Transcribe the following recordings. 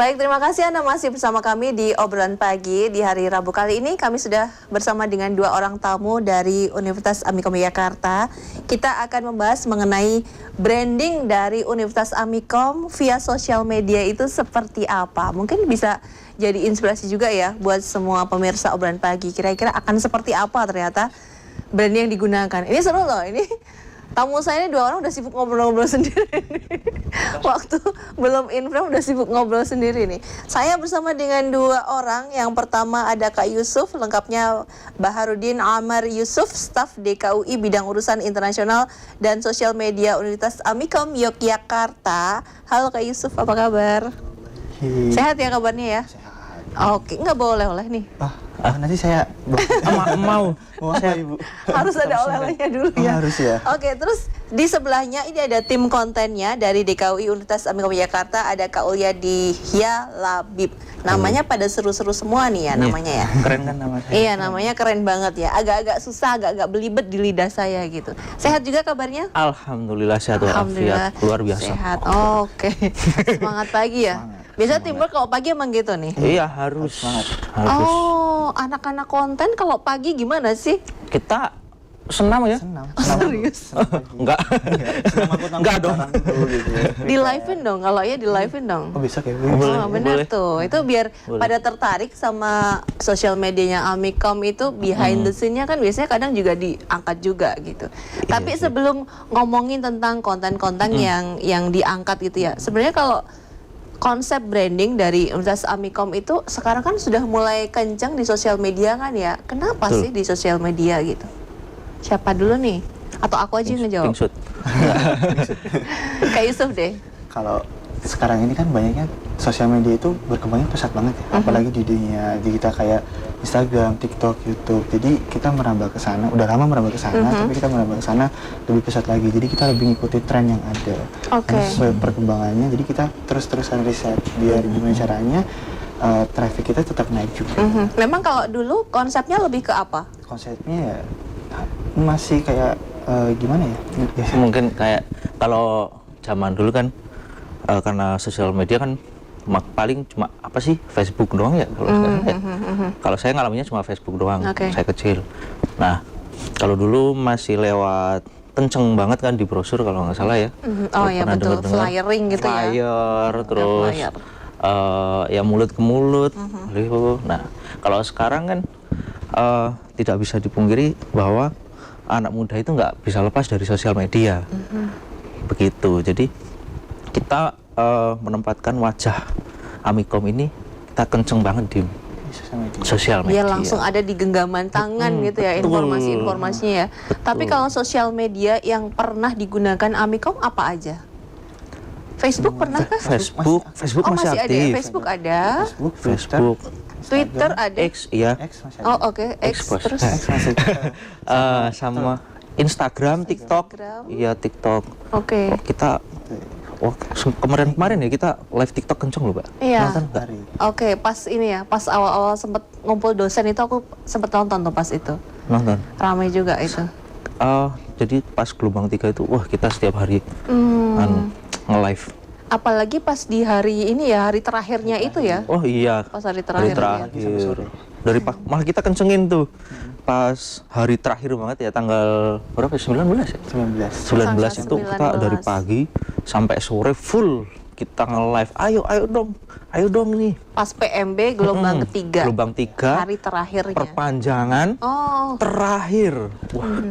Baik, terima kasih Anda masih bersama kami di obrolan pagi di hari Rabu kali ini. Kami sudah bersama dengan dua orang tamu dari Universitas Amikom Yogyakarta. Kita akan membahas mengenai branding dari Universitas Amikom via sosial media itu seperti apa. Mungkin bisa jadi inspirasi juga ya buat semua pemirsa obrolan pagi. Kira-kira akan seperti apa ternyata branding yang digunakan. Ini seru loh, ini tamu saya ini dua orang udah sibuk ngobrol-ngobrol sendiri nih. Waktu belum info udah sibuk ngobrol sendiri nih. Saya bersama dengan dua orang. Yang pertama ada Kak Yusuf, lengkapnya Baharudin Amar Yusuf, staf DKUI bidang urusan internasional dan sosial media Universitas Amikom Yogyakarta. Halo Kak Yusuf, apa kabar? Sehat ya kabarnya ya? Sehat. Oke, nggak boleh nih. Nanti saya mau saya Ibu. Harus ada oleh-olehnya dulu ya. Harus ya. Oke, terus di sebelahnya ini ada tim kontennya dari DKUI Universitas Amikom Yogyakarta, ada Kak Ulyadi Labib. Namanya pada seru-seru semua nih ya namanya ya. Keren kan nama saya? Iya, namanya keren banget ya. Agak-agak susah, agak-agak belibet di lidah saya gitu. Sehat juga kabarnya? Alhamdulillah sehat walafiat, luar biasa. Sehat. Oke. Semangat pagi ya. Biasa timbul kalau pagi emang gitu nih. Iya harus. Harus. Oh, anak-anak konten kalau pagi gimana sih? Kita senam ya? Senam. Serius? Enggak. Enggak dong. Di live-in dong, kalau ya di live-in dong. Oh bisa kayak Oh, benar boleh. tuh. Itu biar pada tertarik sama sosial medianya Amikom itu behind the scene-nya kan biasanya kadang juga diangkat juga gitu. Tapi sebelum ngomongin tentang konten-konten yang diangkat gitu ya. Sebenarnya kalau konsep branding dari Universitas Amikom itu sekarang kan sudah mulai kencang di sosial media kan ya. Kenapa sih di sosial media gitu? Siapa dulu nih? Atau aku aja ngejawab? Pingsut. Kak Yusuf deh. Kalau sekarang ini kan banyaknya sosial media itu berkembangnya pesat banget ya. Apalagi di dunia digital kayak Instagram, TikTok, YouTube. Jadi kita merambah ke sana, udah lama merambah ke sana, tapi kita merambah ke sana lebih pesat lagi. Jadi kita lebih ngikuti tren yang ada. Oke. Sesuai perkembangannya, jadi kita terus-terusan riset biar gimana caranya traffic kita tetap naik juga. Memang kalau dulu konsepnya lebih ke apa? Konsepnya ya masih kayak gimana ya? Mungkin kayak kalau zaman dulu kan karena sosial media kan paling cuma apa sih Facebook doang ya kalau sekarang ya. Kalau saya ngalaminnya cuma Facebook doang. Saya kecil. Nah kalau dulu masih lewat kenceng banget kan di brosur kalau nggak salah ya. Oh ya betul, flyering gitu ya. Flyer terus ya mulut ke mulut. Nah kalau sekarang kan tidak bisa dipungkiri bahwa anak muda itu nggak bisa lepas dari sosial media. Begitu. Jadi kita menempatkan wajah Amikom ini kita kenceng banget di sosial media. Dia langsung ada di genggaman tangan gitu ya informasi-informasinya ya. Tapi kalau sosial media yang pernah digunakan Amikom apa aja? Facebook pernah kah? Facebook masih ada. aktif. Facebook ada. Facebook. Twitter ada. X iya. X masih ada. Oh oke, X terus. X masih Sama Instagram, TikTok. Iya TikTok. Oke. Kita kemarin ya kita live TikTok kenceng loh, Pak. Iya. Nonton nggak? Oke, pas ini ya, pas awal-awal sempet ngumpul dosen itu aku sempet nonton tuh pas itu. Nonton. Ramai juga itu. Jadi pas gelombang 3 itu wah kita setiap hari nge-live. Apalagi pas di hari ini ya, hari terakhirnya itu ya. Oh iya. Pas hari terakhir. Malah kita kencengin tuh. Pas hari terakhir banget ya tanggal berapa? 19 ya? 19 itu kita dari pagi sampai sore full kita nge-live. Ayo dong nih. Pas PMB gelombang ketiga. Gelombang 3. Hari terakhirnya. Perpanjangan. Terakhir. Wah.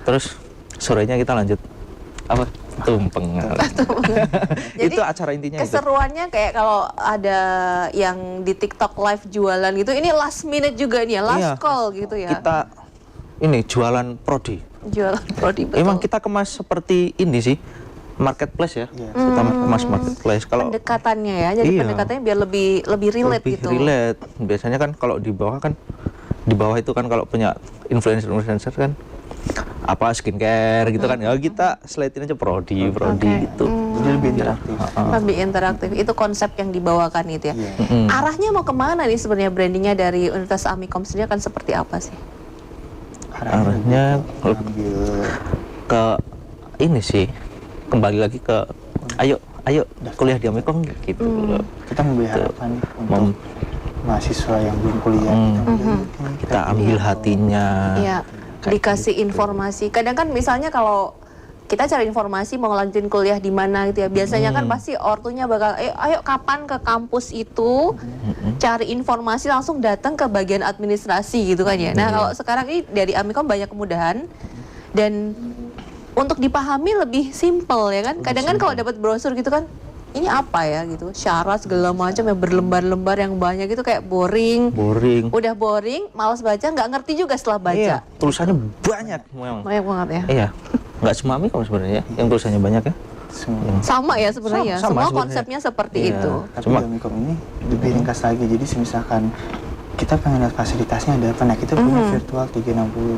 Terus sorenya kita lanjut apa? Tumpeng. Jadi itu acara intinya. Keseruannya kayak kalau ada yang di TikTok live jualan gitu, ini last minute juga nih ya, last call gitu ya. Kita ini jualan prodi. Jualan prodi betul. Emang kita kemas seperti ini sih, marketplace ya. Kita kemas marketplace. Kalau pendekatannya ya, jadi pendekatannya biar lebih relate gitu. Relate. Biasanya kan kalau di bawah itu kan kalau punya influencer kan apa skincare gitu kan ya kita selain aja prodi gitu. Jadi lebih interaktif. Lebih interaktif itu konsep yang dibawakan itu ya. Arahnya mau kemana nih sebenarnya brandingnya dari Universitas Amikom sendiri akan seperti apa sih? Arahnya ke ini sih kembali lagi ke ayo kuliah di Amikom gitu. Kita memberi harapan nih untuk mahasiswa yang belum kuliah. Kita ambil hatinya. Iya, dikasih informasi. Kadang kan misalnya kalau kita cari informasi mau ngelanjutin kuliah di mana gitu ya, biasanya kan pasti ortunya bakal ayo kapan ke kampus itu, cari informasi langsung datang ke bagian administrasi gitu kan ya. Nah kalau sekarang ini dari Amikom banyak kemudahan dan untuk dipahami lebih simple ya kan. Kadang kan kalau dapat brosur gitu kan, ini apa ya gitu, syarat segala macam yang berlembar-lembar yang banyak gitu kayak boring. Udah boring, malas baca, nggak ngerti juga setelah baca. Iya, tulisannya banyak memang. Banyak banget ya. Iya, nggak semua Amikom sebenarnya yang tulisannya banyak ya. Sama ya sebenarnya, Sama semua sebenarnya. konsepnya seperti Iya. itu. Tapi Cuma- di Amikom ini lebih ringkas lagi. Jadi misalkan kita pengen lihat fasilitasnya ada apa, nah kita punya virtual 360.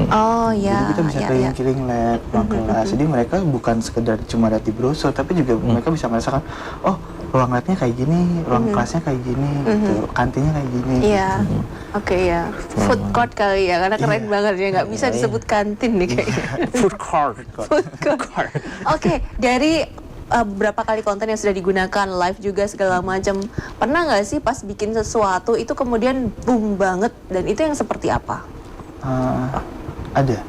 Oh ya. Jadi kita bisa keliling-keliling lab, ruang kelas. Jadi mereka bukan sekedar cuma lihat di brosur, tapi juga mereka bisa merasakan, oh ruang labnya kayak gini, ruang kelasnya kayak gini, gitu, kantinnya kayak gini. Iya. gitu. Oke ya. Food court kali ya, karena keren banget ya, nggak bisa disebut kantin nih kayaknya. Food court. Food court. Oke, dari berapa kali konten yang sudah digunakan, live juga segala macam. Pernah nggak sih pas bikin sesuatu itu kemudian boom banget dan itu yang seperti apa? Ada.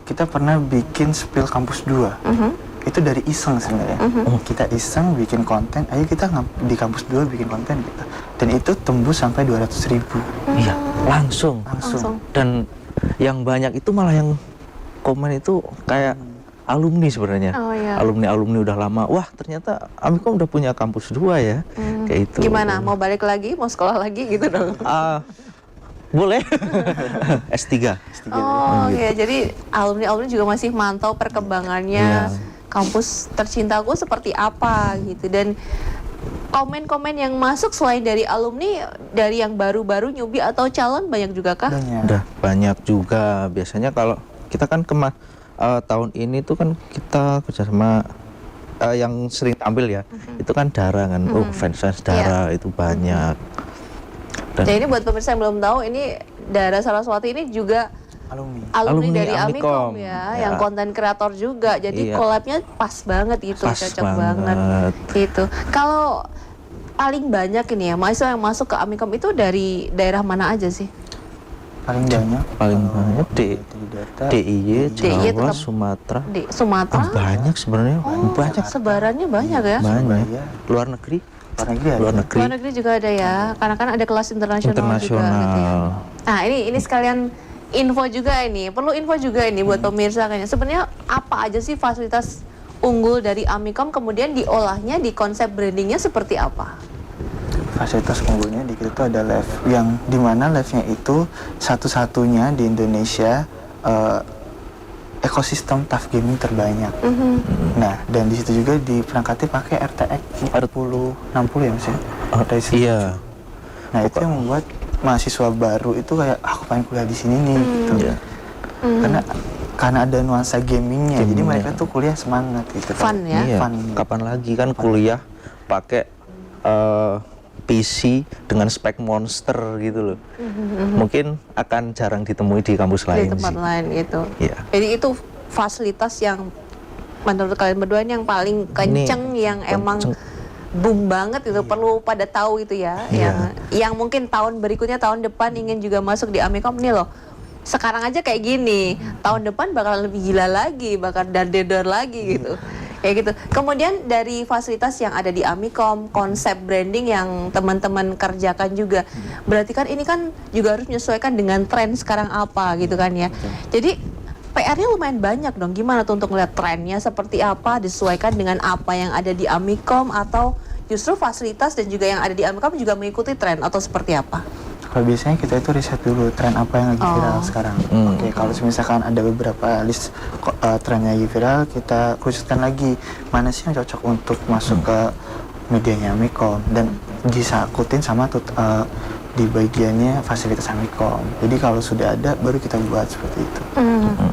Kita pernah bikin spill kampus 2. Itu dari iseng sebenarnya. Kita iseng bikin konten, ayo kita di kampus 2 bikin konten gitu. Dan itu tembus sampai 200.000. Iya, langsung. Dan yang banyak itu malah yang komen itu kayak alumni sebenarnya. Oh, iya. Alumni udah lama. Wah, ternyata Amikom udah punya kampus 2 ya. Kayak itu. Gimana? Mau balik lagi? Mau sekolah lagi gitu dong? Boleh. S3. Oh ya, jadi alumni juga masih mantau perkembangannya kampus tercintaku seperti apa gitu. Dan komen-komen yang masuk selain dari alumni, dari yang baru-baru newbie atau calon banyak juga kah? Udah banyak juga. Biasanya kalau kita kan tahun ini tuh kan kita kerjasama yang sering tampil ya, itu kan Dara kan, fans Dara itu banyak. Dan Jadi ini buat pemirsa yang belum tahu, ini Dara Saraswati ini juga alumni dari Amikom ya, yang konten kreator juga. Jadi collabnya pas banget gitu, cocok banget gitu. Kalau paling banyak ini ya mahasiswa yang masuk ke Amikom itu dari daerah mana aja sih? Paling banyak DIY, Jawa, tetap Sumatera. Di Sumatera? Banyak sebenarnya, banyak. Sebarannya banyak ya? Banyak. Luar negeri. Luar negeri juga ada ya, karena kan ada kelas internasional juga gitu ya. Nah ini sekalian info juga ini, perlu info juga ini buat pemirsa kayaknya. Sebenarnya apa aja sih fasilitas unggul dari Amikom, kemudian diolahnya di konsep brandingnya seperti apa? Fasilitas unggulnya di kita itu ada live yang dimana live-nya itu satu-satunya di Indonesia ekosistem TAF gaming terbanyak. Nah, dan di situ juga diperangkati pakai RTX 4060 ya Mas ya. Iya. Nah, itu yang membuat mahasiswa baru itu kayak aku pengen kuliah di sini nih gitu. Karena ada nuansa gamingnya, jadi mereka tuh kuliah semangat gitu. Fun ya? Iya. Fun. Kapan lagi kan kuliah pakai PC dengan spek monster gitu loh. Mungkin akan jarang ditemui di kampus lain. Di tempat lain gitu. Iya. Jadi itu fasilitas yang menurut kalian berdua ini yang paling kenceng, yang emang boom banget itu, perlu pada tahu itu ya. Yang mungkin tahun berikutnya, tahun depan ingin juga masuk di Amikom nih loh. Sekarang aja kayak gini, tahun depan bakal lebih gila lagi, bakal dar-der lagi gitu. Kayak gitu. Kemudian dari fasilitas yang ada di Amikom, konsep branding yang teman-teman kerjakan juga. Berarti kan ini kan juga harus menyesuaikan dengan tren sekarang apa gitu kan ya. Jadi PR-nya lumayan banyak dong. Gimana tuh untuk melihat trennya seperti apa, disesuaikan dengan apa yang ada di Amikom, atau justru fasilitas dan juga yang ada di Amikom juga mengikuti tren, atau seperti apa? Kalau biasanya kita itu riset dulu tren apa yang lagi viral sekarang. Oke, kalau misalkan ada beberapa list tren yang lagi viral, kita khususkan lagi mana sih yang cocok untuk masuk ke medianya Amikom dan disakutin sama di bagiannya fasilitas Amikom. Jadi kalau sudah ada baru kita buat seperti itu.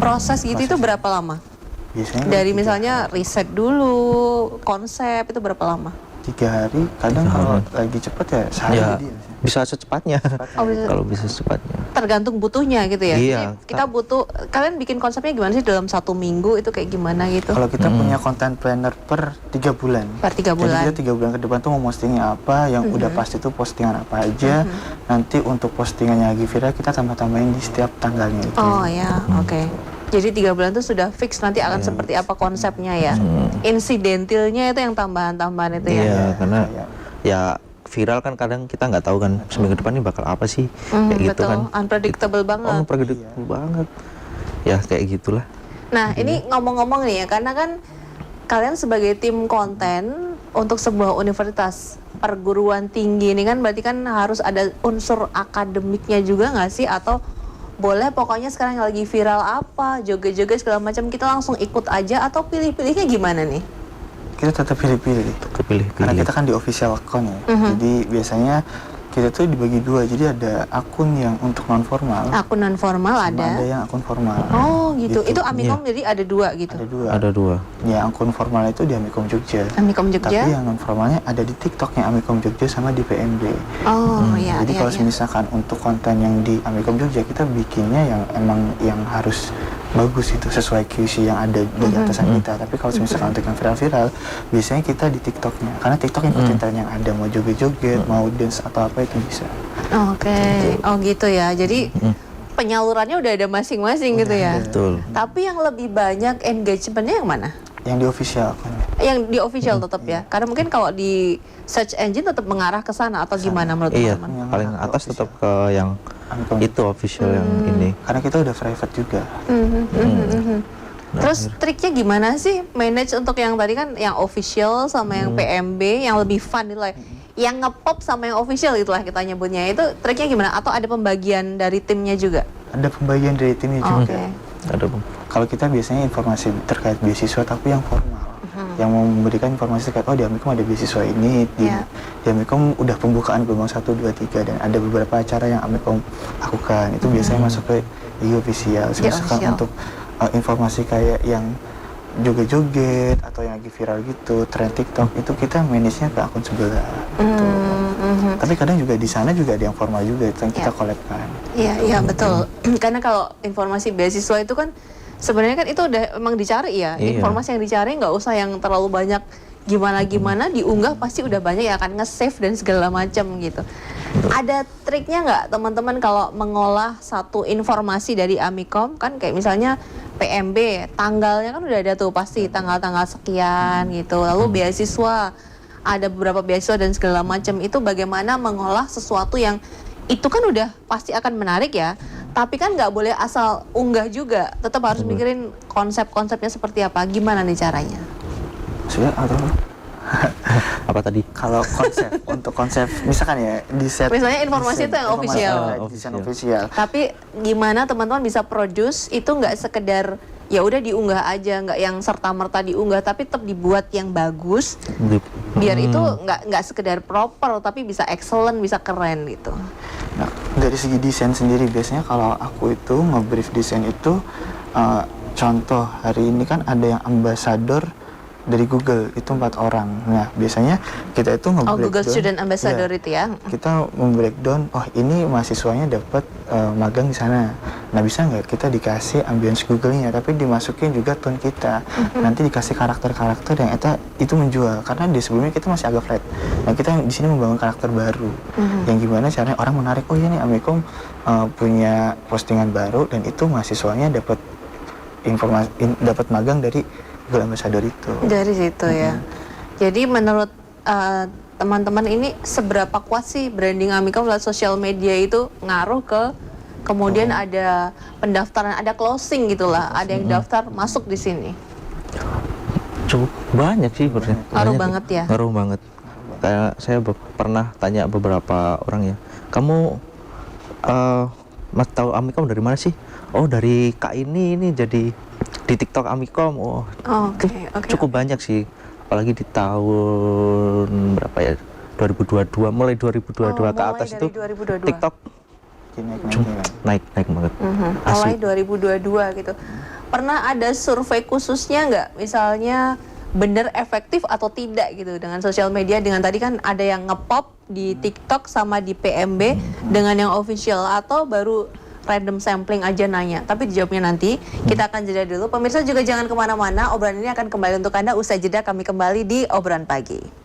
Proses gitu itu berapa lama? Biasanya Dari misalnya riset dulu, konsep itu berapa lama? 3 hari, kadang kalau lagi cepet ya sehari Ya, jadi. bisa secepatnya. Oh, bisa. Kalau bisa secepatnya. Tergantung butuhnya gitu ya. Iya. Jadi kita butuh, kalian bikin konsepnya gimana sih dalam 1 minggu itu kayak gimana gitu? Kalau kita punya content planner per 3 bulan. Per 3 bulan. Jadi kita 3 bulan ke depan tuh mau postingnya apa, yang udah pasti tuh postingan apa aja. Nanti untuk postingannya lagi viral kita tambah-tambahin di setiap tanggalnya itu. Oh ya, oke. Jadi 3 bulan itu sudah fix nanti akan seperti apa konsepnya ya. Insidentilnya itu yang tambahan-tambahan itu ya. Iya, karena Iya. ya viral kan kadang kita nggak tahu kan seminggu depan ini bakal apa sih, kayak gitu Betul, kan. unpredictable banget. Oh, unpredictable banget. Ya kayak gitulah. Nah, ini ngomong-ngomong nih ya, karena kan kalian sebagai tim konten untuk sebuah universitas perguruan tinggi ini kan berarti kan harus ada unsur akademiknya juga nggak sih? Atau boleh pokoknya sekarang yang lagi viral apa, joget-joget segala macam kita langsung ikut aja, atau pilih-pilihnya gimana nih? Kita tetap pilih-pilih. Kepilih-pilih. Karena kita kan di official account ya. Jadi biasanya kita tuh dibagi 2. Jadi ada akun yang untuk non formal, Akun non formal ada ada. yang akun formal. Oh gitu. Gitu. Itu Amikom jadi ada 2 gitu. Ada 2. Ada 2. Ya akun formal itu di Amikom Jogja. Amikom Tapi Jogja. yang non formalnya ada di TikToknya Amikom Jogja sama di PMB. Oh ya. Jadi ya, kalau ya. misalkan untuk konten yang di Amikom Jogja kita bikinnya yang emang yang harus bagus itu sesuai QC yang ada dari atasan kita. Tapi kalau misalkan untuk yang viral-viral biasanya kita di TikToknya. Karena TikTok ikutin tren yang ada, mau joget-joget, mau dance atau apa itu bisa. Oke. Oh gitu ya. Jadi penyalurannya udah ada masing-masing gitu ya. Betul. Tapi yang lebih banyak engagementnya yang mana? Yang di official akunnya. Yang di official tetap ya. Karena mungkin kalau di search engine tetap mengarah ke sana atau gimana menurut Iya, teman-teman? Yang paling atas tetap ke yang Amikom. itu official yang ini. Karena kita udah private juga. Terus triknya gimana sih manage untuk yang tadi kan yang official sama yang PMB yang lebih fun itu lah. Yang ngepop sama yang official itulah kita nyebutnya. Itu triknya gimana? Atau ada pembagian dari timnya juga? Ada pembagian dari timnya Oh, juga. Ada Kalau kita biasanya informasi terkait beasiswa tapi yang formal. Yang mau memberikan informasi terkait di Amikom ada beasiswa ini, di Amikom udah pembukaan gelombang 1, 2, 3 dan ada beberapa acara yang Amikom lakukan. Itu biasanya masuk ke IG official. Misalkan official. untuk informasi kayak yang joget-joget atau yang lagi viral gitu, tren TikTok itu kita manage-nya ke akun sebelah. Gitu. Tapi kadang juga di sana juga ada yang formal juga itu yang kita collab-kan. Iya, iya betul. Karena kalau informasi beasiswa itu kan sebenarnya kan itu udah emang dicari ya. Iya. Informasi yang dicari nggak usah yang terlalu banyak gimana-gimana, diunggah pasti udah banyak yang akan nge-save dan segala macam gitu. Ada triknya nggak teman-teman kalau mengolah satu informasi dari Amikom kan kayak misalnya PMB, tanggalnya kan udah ada tuh pasti tanggal-tanggal sekian gitu. Lalu beasiswa, ada beberapa beasiswa dan segala macam. Itu bagaimana mengolah sesuatu yang itu kan udah pasti akan menarik ya. Tapi kan nggak boleh asal unggah juga. Tetap harus mikirin konsep-konsepnya seperti apa. Gimana nih caranya? Sudah atau apa tadi? kalau konsep untuk konsep misalkan ya di set Misalnya informasi desain- itu yang official. desain official. Tapi gimana teman-teman bisa produce itu nggak sekedar ya udah diunggah aja, nggak yang serta-merta diunggah, tapi tetap dibuat yang bagus. Biar itu nggak sekedar proper, tapi bisa excellent, bisa keren gitu. Nah, dari segi desain sendiri biasanya kalau aku itu nge-brief desain itu contoh hari ini kan ada yang ambasador dari Google itu 4 orang. Nah, biasanya kita itu Oh, nge-breakdown. Google Student Ambassador Iya. itu ya. Kita membreakdown, oh ini mahasiswanya dapat magang di sana. Nah, bisa nggak kita dikasih ambience Google-nya, tapi dimasukin juga tone kita. Nanti dikasih karakter-karakter yang itu menjual, karena di sebelumnya kita masih agak flat. Nah, kita di sini membangun karakter baru, yang gimana caranya orang menarik. Oh iya nih, Amikom punya postingan baru dan itu mahasiswanya dapat dapat magang dari Google Ambassador itu. Dari situ ya. Jadi menurut teman-teman ini seberapa kuat sih branding Amikom lewat sosial media itu ngaruh ke kemudian ada pendaftaran, ada closing gitulah, ada yang daftar masuk di sini. Cukup banyak sih sebenarnya. Ngaruh Banyak banget ya? Ngaruh banget. Kayak saya pernah tanya beberapa orang ya, kamu mas tahu Amikom dari mana sih? Oh dari Kak ini jadi di TikTok Amikom. Oh Oke. cukup banyak sih, apalagi di tahun berapa ya, 2022, mulai 2022 ke atas dari itu 2022. TikTok naik banget. Mulai 2022 gitu. Pernah ada survei khususnya nggak? Misalnya bener efektif atau tidak gitu dengan sosial media. Dengan tadi kan ada yang ngepop di TikTok sama di PMB dengan yang official, atau baru random sampling aja nanya. Tapi dijawabnya nanti. Kita akan jeda dulu. Pemirsa juga jangan kemana-mana. Obrolan ini akan kembali untuk Anda usai jeda. Kami kembali di Obrolan Pagi.